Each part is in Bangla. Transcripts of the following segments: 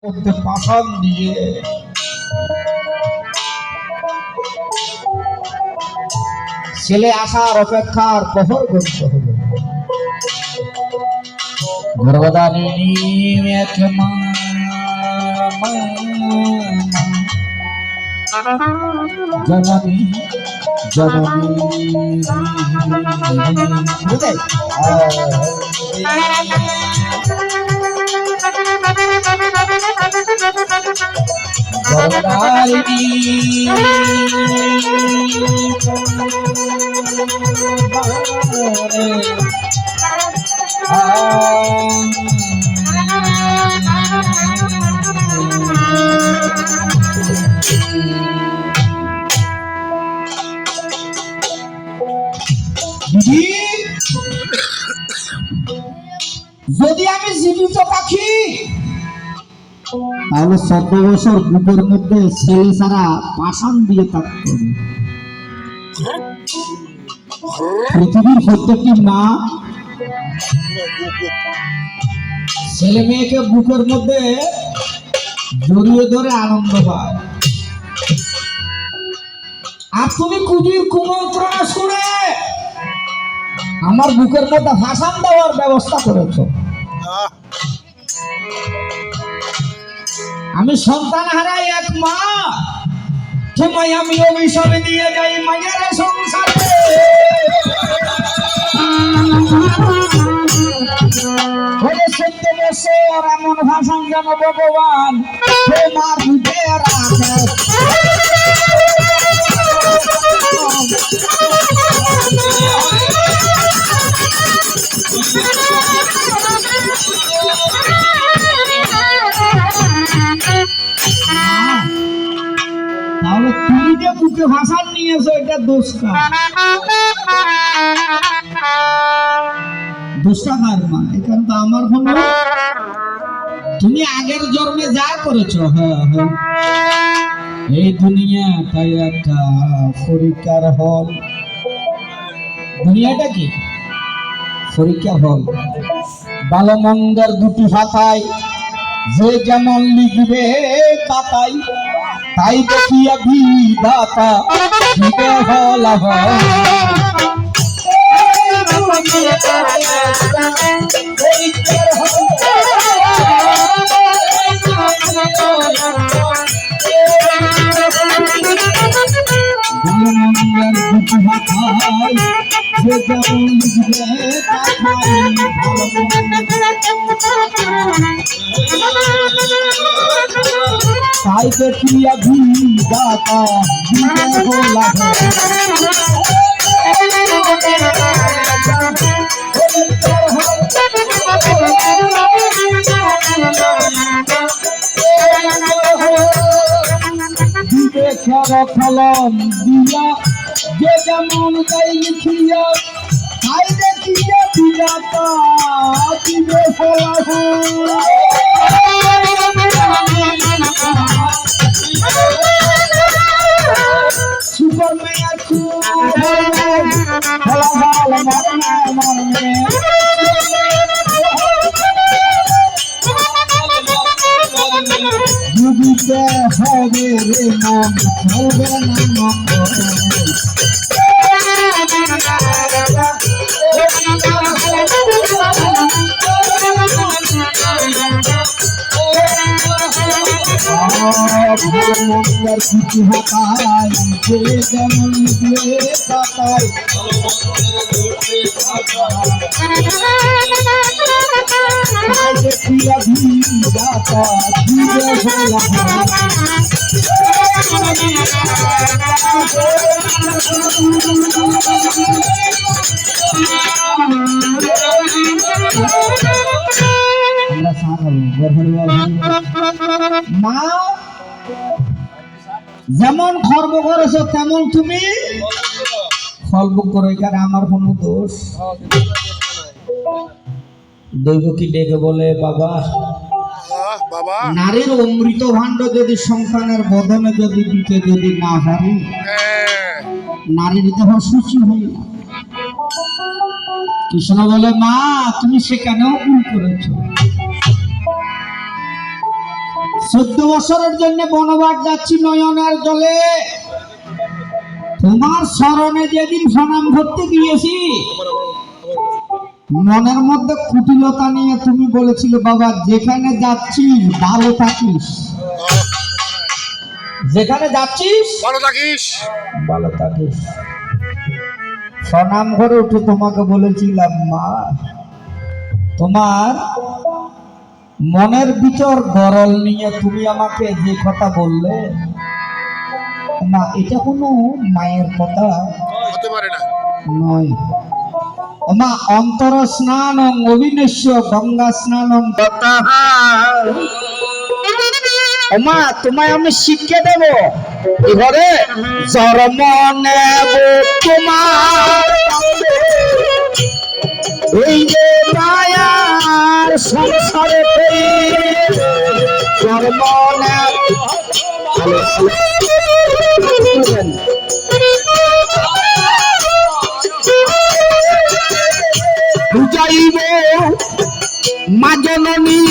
করতে পাষাণ দিয়ে ছেলে আসার অপেক্ষার প্রহর করতে হবে। গর্ভধারিণী এক মা জননী জননী যদি আমি জীবিত পাখি তাহলে 14 বছর বুকের মধ্যে ছেলে ছাড়া পাষাণ দিয়ে থাকতে হবে। পৃথিবীর প্রত্যেকটি মা ছেলে মেয়েকে বুকের মধ্যে জড়িয়ে ধরে আনন্দ পায়। আর তুমি কুজির কুমন্ত্রণা শুনে আমার বুকের মধ্যে ভাষণ দেওয়ার ব্যবস্থা করেছো। আমি সন্তান হারাই এক মা, তোমায় আমি অভিশাপ দিয়ে যাই মায়ের সংসারে। হয়ে 14 বছর এমন ভাষণ যেন ভগবান তোমার বুকে রাখে। তাহলে তুমি যে বুকে ভাষণ নিয়েছো এটা দোষটা কার মা? এখানে তো আমার কোনো, তুমি আগের জন্মে যা করেছো। হ্যাঁ হ্যাঁ, এই দুনিয়াটাই একটা পরীক্ষার হল। দুনিয়াটা কি পরীক্ষার হল। ভালো মন্দের দুটি খাতায় যে যেমন লিখবে খাতায় তাই দেখিয়া বিধাতা দিবে ফলাফল। তাই দেখিয়া বিধাতা দিবে ফলাফল। ফলন দিয়া যে যেমন তাই লিখিয়া তাই দেখিয়া বিধাতা দিবে ফলাফল। সুপার মেয়ার ফলাফল মরণে মরণে বুঝিতে হবে রে মন, হবে না মকর। কিছু হাতায় যে যেমন দিয়ে কাটায় দেখিয়া বিধাতা দিবে ফলাফল। মা যেমন খর্ব করেছো তেমন তুমি ফল ভোগ করো। এখানে আমার কোনো দোষ। দৈব কি ডেকে বলে বাবা, নারীর অমৃত ভাণ্ড যদি সন্তানের বদনে যদি দিতে যদি না পারি, নারীর দেহ সুচি হই না। কৃষ্ণ বলে মা তুমি সেখানেও ভুল করেছো। 14 বছরের জন্য বনবাস যাচ্ছি নয়নের জলে। তোমার স্মরণে যেদিন প্রণাম করতে গিয়েছি, মনের মধ্যে কুটিলতা নিয়ে তুমি বলেছিলে, বাবা যেখানে যাচ্ছিস ভালো থাকিস, যেখানে যাচ্ছিস ভালো থাকিস। ভালো থাকিস। প্রণাম করে উঠে তোমাকে বলেছিলাম, মা তোমার মনের ভিতর গরল নিয়ে তুমি আমাকে যে কথা বললে, মা এটা কোনো মায়ের কথা হতে পারে না। নয়। মা অন্তর স্নান অবিনশ্য গঙ্গা স্নান কথা। মা তোমায় আমি শিক্ষা দেব, এবারে জন্ম নেব তোমার এই যে মায়ার সংসারে জন্ম নেব। বুঝাইব মা জননী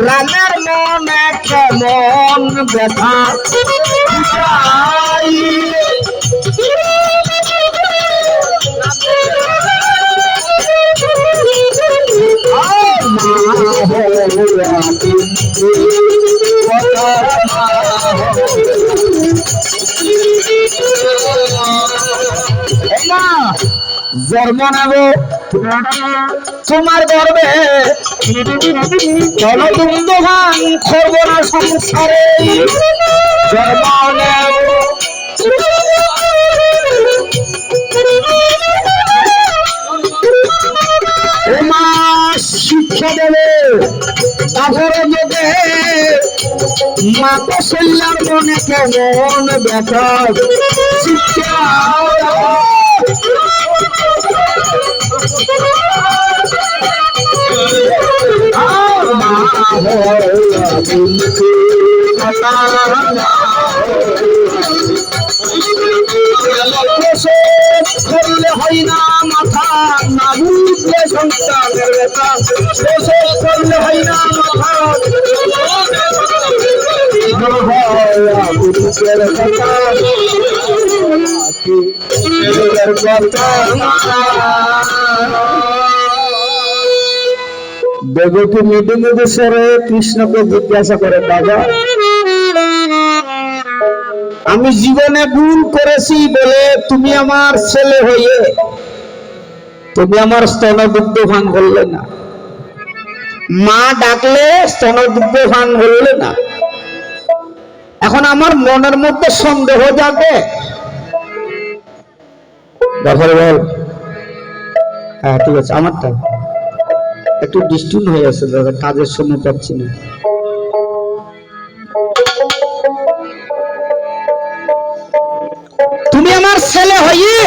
রামের মনে কেমন ব্যথা, জন্ম নেব তোমার গর্বে, জলদুগ্ধ গান করব না সংসারে। জন্ম নেব মা শিক্ষা দেবে তারপরে যোগে, মা কৌশল্যার মনে কেমন ব্যথা, শিক্ষা করলে হয় না মাথা, না বুঝলে সংসারের ব্যথা, করলে হয় না মাথা, দেবকী মৃদু মৃদু স্বরে কৃষ্ণকে জিজ্ঞাসা করে, বাবা আমি জীবনে ভুল করেছি বলে তুমি আমার ছেলে হয়ে তুমি আমার স্তনদুগ্ধ পান করলে না, মা ডাকলে স্তনদুগ্ধ পান করলে না, এখন আমার মনের মধ্যে সন্দেহ যাবে। বল হ্যাঁ ঠিক আছে, আমারটা একটু ডিস্টার্ব হয়ে আছে দাদা, কাজের সময় পাচ্ছি না। তুমি আমার ছেলে হয়ে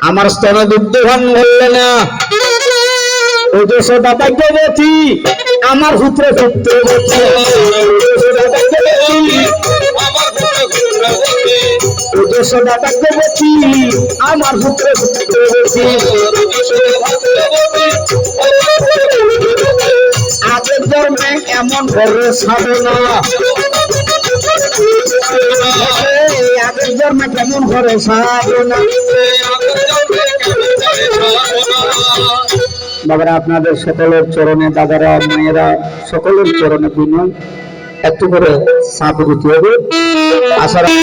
আমার স্তনদুগ্ধ পান করলে না, ওজসদা ভাগ্যবতী আমার পুত্র পুত্রবতী, ওজসদা ভাগ্যবতী আমার পুত্র পুত্রবতী। আগের জন্মে এমন ঘরে সাধনা, আগের জন্মে কেমন ঘরে সাধনা। বাবারা আপনাদের সকলের চরণে, দাদারা মায়েরা সকলের চরণে বিনয়, একটু করে সাপ দিতে হবে। আশা রাখি